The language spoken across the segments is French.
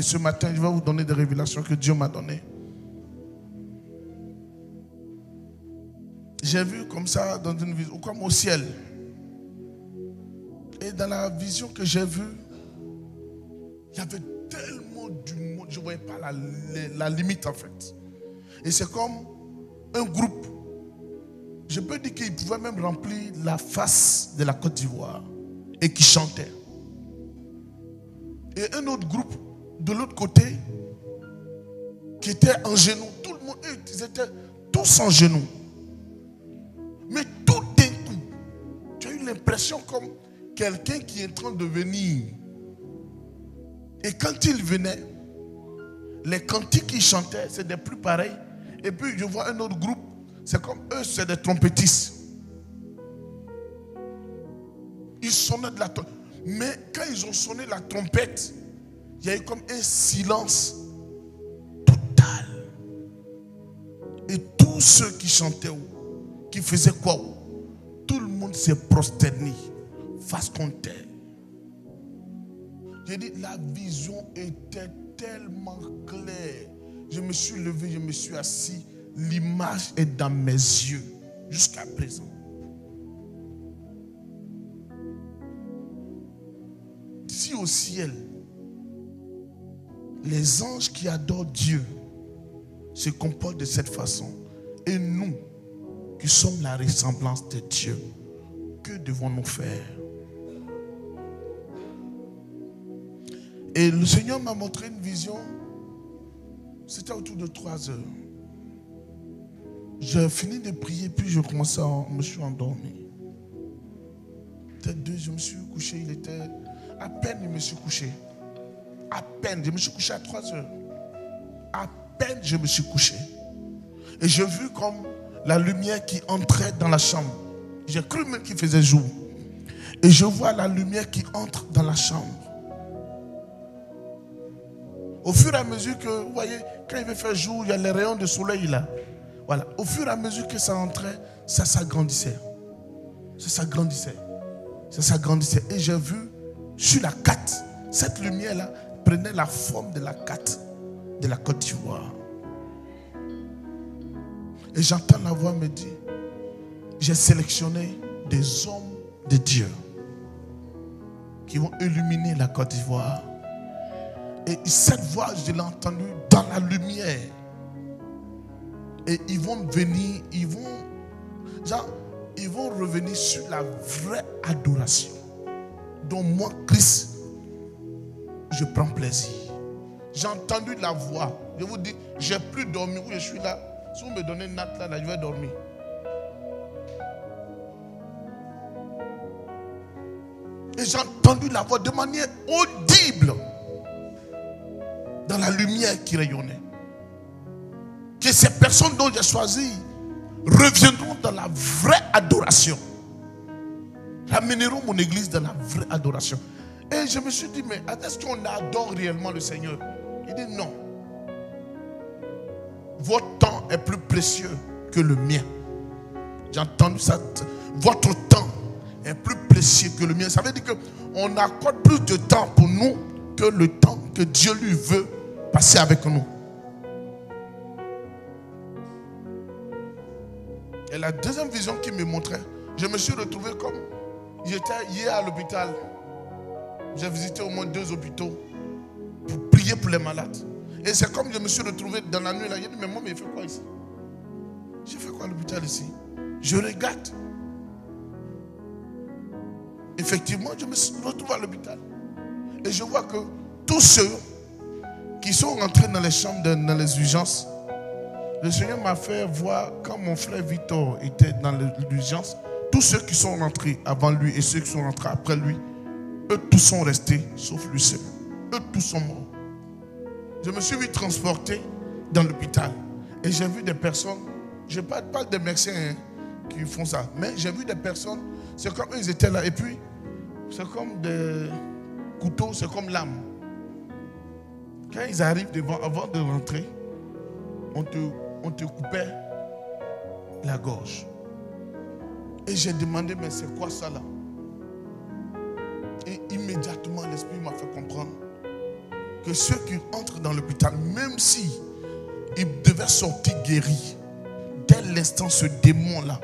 Et ce matin, je vais vous donner des révélations que Dieu m'a données. J'ai vu comme ça dans une vision, comme au ciel. Et dans la vision que j'ai vue, il y avait tellement du monde, je ne voyais pas la limite en fait. Et c'est comme un groupe. Je peux dire qu'il pouvait même remplir la face de la Côte d'Ivoire et qui chantait. Et un autre groupe de l'autre côté qui était en genoux. Tout le monde, ils étaient tous en genoux. Mais tout d'un coup, tu as eu l'impression comme quelqu'un qui est en train de venir. Et quand il venait, les cantiques qu'ils chantaient, c'est des plus pareils. Et puis je vois un autre groupe, c'est comme eux, c'est des trompettistes. Ils sonnaient de la trompette. Mais quand ils ont sonné la trompette, il y a eu comme un silence total. Et tous ceux qui chantaient, qui faisaient quoi, tout le monde s'est prosterné face contre terre. J'ai dit, la vision était tellement claire. Je me suis levé, je me suis assis. L'image est dans mes yeux jusqu'à présent. Si au ciel, les anges qui adorent Dieu se comportent de cette façon, et nous qui sommes la ressemblance de Dieu, que devons-nous faire? Et le Seigneur m'a montré une vision. C'était autour de 3 heures. J'ai fini de prier, puis je commençais me suis endormi. Peut-être 2, je me suis couché, il était... À peine je me suis couché. À peine, je me suis couché à 3 heures. À peine je me suis couché. Et j'ai vu comme la lumière qui entrait dans la chambre. J'ai cru même qu'il faisait jour. Et je vois la lumière qui entre dans la chambre. Au fur et à mesure que, vous voyez, quand il veut faire jour, il y a les rayons de soleil là. Voilà. Au fur et à mesure que ça entrait, ça s'agrandissait. Ça s'agrandissait. Ça s'agrandissait. Et j'ai vu sur la carte, cette lumière-là prenait la forme de la carte de la Côte d'Ivoire. Et j'entends la voix me dire, j'ai sélectionné des hommes de Dieu qui vont illuminer la Côte d'Ivoire. Et cette voix, je l'ai entendue dans la lumière. Et ils vont venir, ils vont revenir sur la vraie adoration. dont moi, Christ, je prends plaisir. J'ai entendu la voix. Je vous dis, j'ai plus dormi où je suis là. Si vous me donnez une natte là, je vais dormir. Et j'ai entendu la voix de manière audible dans la lumière qui rayonnait. Que ces personnes dont j'ai choisi reviendront dans la vraie adoration. Ramèneront mon église dans la vraie adoration. Et je me suis dit, mais est-ce qu'on adore réellement le Seigneur? Il dit non. Votre temps est plus précieux que le mien. J'ai entendu ça. Votre temps est plus précieux que le mien. Ça veut dire qu'on accorde plus de temps pour nous que le temps que Dieu lui veut passer avec nous. Et la deuxième vision qu'il me montrait, je me suis retrouvé comme j'étais hier à l'hôpital. J'ai visité au moins 2 hôpitaux pour prier pour les malades. Et c'est comme je me suis retrouvé dans la nuit là. J'ai dit, mais moi, il fait quoi ici? J'ai fait quoi à l'hôpital ici? Je regarde. Effectivement, je me suis retrouvé à l'hôpital. Et je vois que tous ceux qui sont rentrés dans les chambres, dans les urgences, le Seigneur m'a fait voir quand mon frère Victor était dans l'urgence, tous ceux qui sont rentrés avant lui et ceux qui sont rentrés après lui, eux tous sont restés, sauf lui seul. Eux tous sont morts. Je me suis vu transporté dans l'hôpital. Et j'ai vu des personnes, je ne parle pas des médecins qui font ça, mais j'ai vu des personnes, c'est comme ils étaient là. Et puis, c'est comme des couteaux, c'est comme lame. Quand ils arrivent devant, avant de rentrer, on te coupait la gorge. Et j'ai demandé, mais c'est quoi ça là? Et immédiatement, l'Esprit m'a fait comprendre que ceux qui entrent dans l'hôpital, même si ils devaient sortir guéris, dès l'instant ce démon-là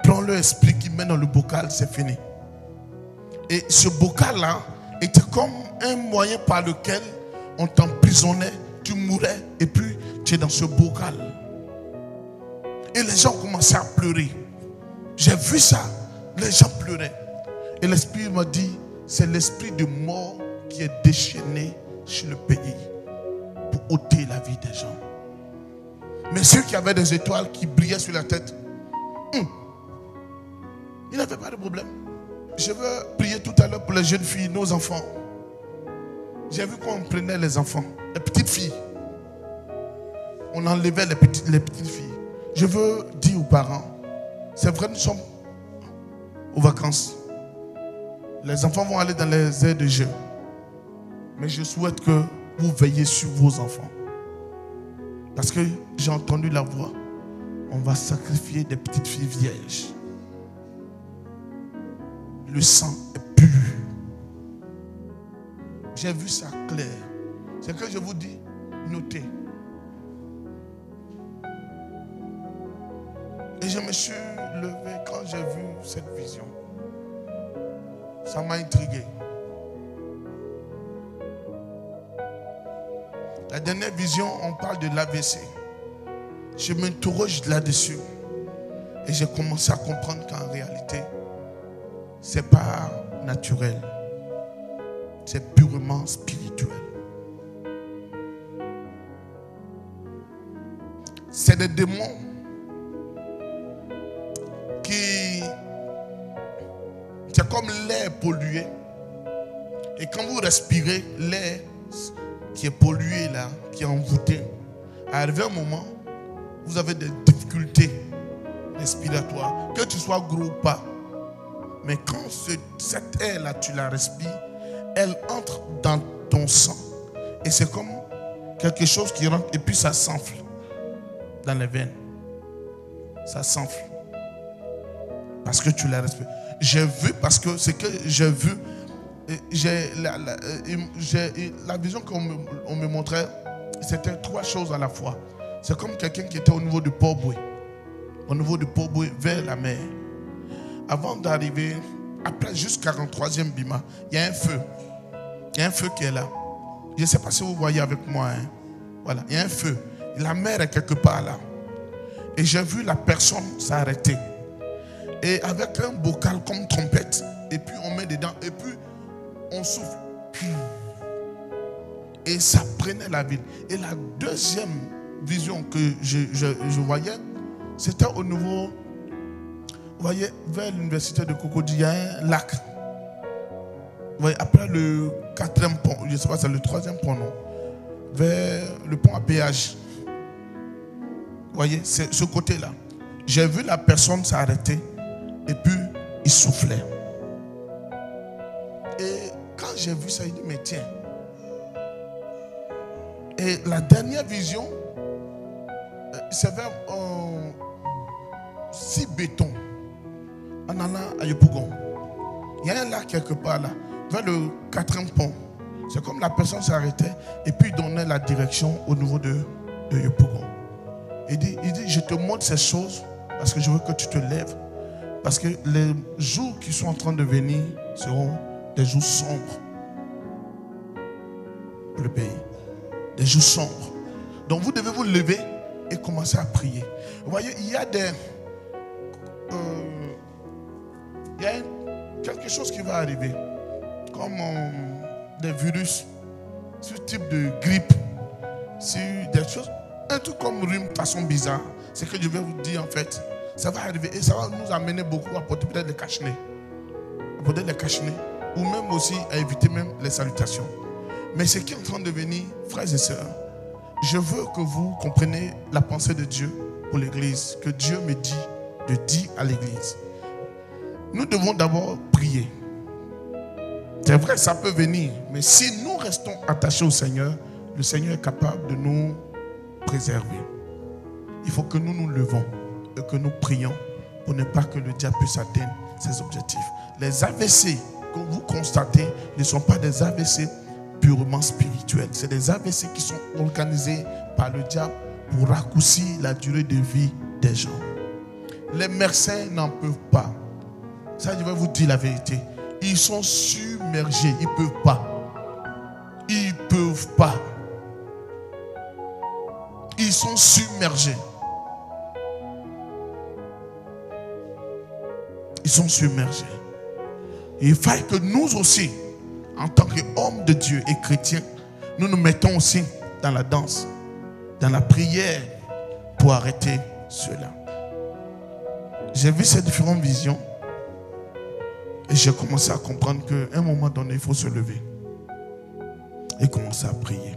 prend leur esprit qui met dans le bocal, c'est fini. Et ce bocal-là était comme un moyen par lequel on t'emprisonnait, tu mourais et puis tu es dans ce bocal. Et les gens commençaient à pleurer. J'ai vu ça, les gens pleuraient. Et l'esprit m'a dit, c'est l'esprit de mort qui est déchaîné sur le pays pour ôter la vie des gens. Mais ceux qui avaient des étoiles qui brillaient sur la tête, ils n'avaient pas de problème. Je veux prier tout à l'heure pour les jeunes filles, nos enfants. J'ai vu qu'on prenait les enfants, les petites filles. On enlevait les petites filles. Je veux dire aux parents, c'est vrai, nous sommes aux vacances. Les enfants vont aller dans les aires de jeu. Mais je souhaite que vous veillez sur vos enfants. Parce que j'ai entendu la voix. On va sacrifier des petites filles vierges. Le sang est pur. J'ai vu ça clair. C'est que je vous dis, notez. Et je me suis levé quand j'ai vu cette vision. Ça m'a intrigué. La dernière vision, on parle de l'AVC. Je m'interroge là-dessus. Et j'ai commencé à comprendre qu'en réalité, ce n'est pas naturel. C'est purement spirituel. C'est des démons qui... C'est comme l'air pollué. Et quand vous respirez, l'air qui est pollué là, qui est envoûté, arrivé un moment, vous avez des difficultés respiratoires. Que tu sois gros ou pas. Mais quand cette air là, tu la respires, elle entre dans ton sang. Et c'est comme quelque chose qui rentre et puis ça s'enfle dans les veines. Ça s'enfle. Parce que tu la respires. J'ai vu, parce que c'est que j'ai vu, la vision qu'on me montrait, c'était trois choses à la fois. C'est comme quelqu'un qui était au niveau du Port-Boué. Au niveau du Port-Boué, vers la mer. Avant d'arriver, après jusqu'à 43e Bima, il y a un feu. Il y a un feu qui est là. Je ne sais pas si vous voyez avec moi. Hein. Voilà, il y a un feu. La mer est quelque part là. Et j'ai vu la personne s'arrêter. Et avec un bocal comme trompette. Et puis on met dedans. Et puis on souffle. Et ça prenait la ville. Et la deuxième vision que je voyais, c'était au niveau... Vous voyez, vers l'université de Cocody, il y a un lac. Vous voyez, après le 4e pont, je ne sais pas, c'est le 3e pont, non. Vers le pont à péage. Vous voyez, c'est ce côté-là. J'ai vu la personne s'arrêter et puis il soufflait. Et quand j'ai vu ça, il dit, mais tiens. Et la dernière vision, c'est vers 6 bétons. En allant à Yopougon. Il y a un lac quelque part là, vers le 4e pont. C'est comme la personne s'arrêtait et puis donnait la direction au niveau de Yopougon. Il dit, je te montre ces choses parce que je veux que tu te lèves. Parce que les jours qui sont en train de venir seront des jours sombres pour le pays. Des jours sombres. Donc vous devez vous lever et commencer à prier. Vous voyez, il y a des... il y a quelque chose qui va arriver, comme des virus, ce type de grippe, sur des choses, un truc comme rhume, façon bizarre. C'est que je vais vous dire en fait, ça va arriver et ça va nous amener beaucoup à porter peut-être les cache-nez, ou même aussi à éviter même les salutations. Mais ce qui est en train de venir, frères et sœurs, je veux que vous compreniez la pensée de Dieu pour l'Église, que Dieu me dit de dire à l'Église. Nous devons d'abord prier. C'est vrai, ça peut venir. Mais si nous restons attachés au Seigneur, le Seigneur est capable de nous préserver. Il faut que nous nous levons et que nous prions pour ne pas que le diable puisse atteindre ses objectifs. Les AVC que vous constatez ne sont pas des AVC purement spirituels. C'est des AVC qui sont organisés par le diable pour raccourcir la durée de vie des gens. Les médecins n'en peuvent pas. Ça, je vais vous dire la vérité. Ils sont submergés. Ils ne peuvent pas. Ils ne peuvent pas. Ils sont submergés. Ils sont submergés. Et il faut que nous aussi, en tant qu'hommes de Dieu et chrétiens, nous nous mettons aussi dans la danse, dans la prière pour arrêter cela. J'ai vu ces différentes visions et j'ai commencé à comprendre qu'à un moment donné, il faut se lever et commencer à prier.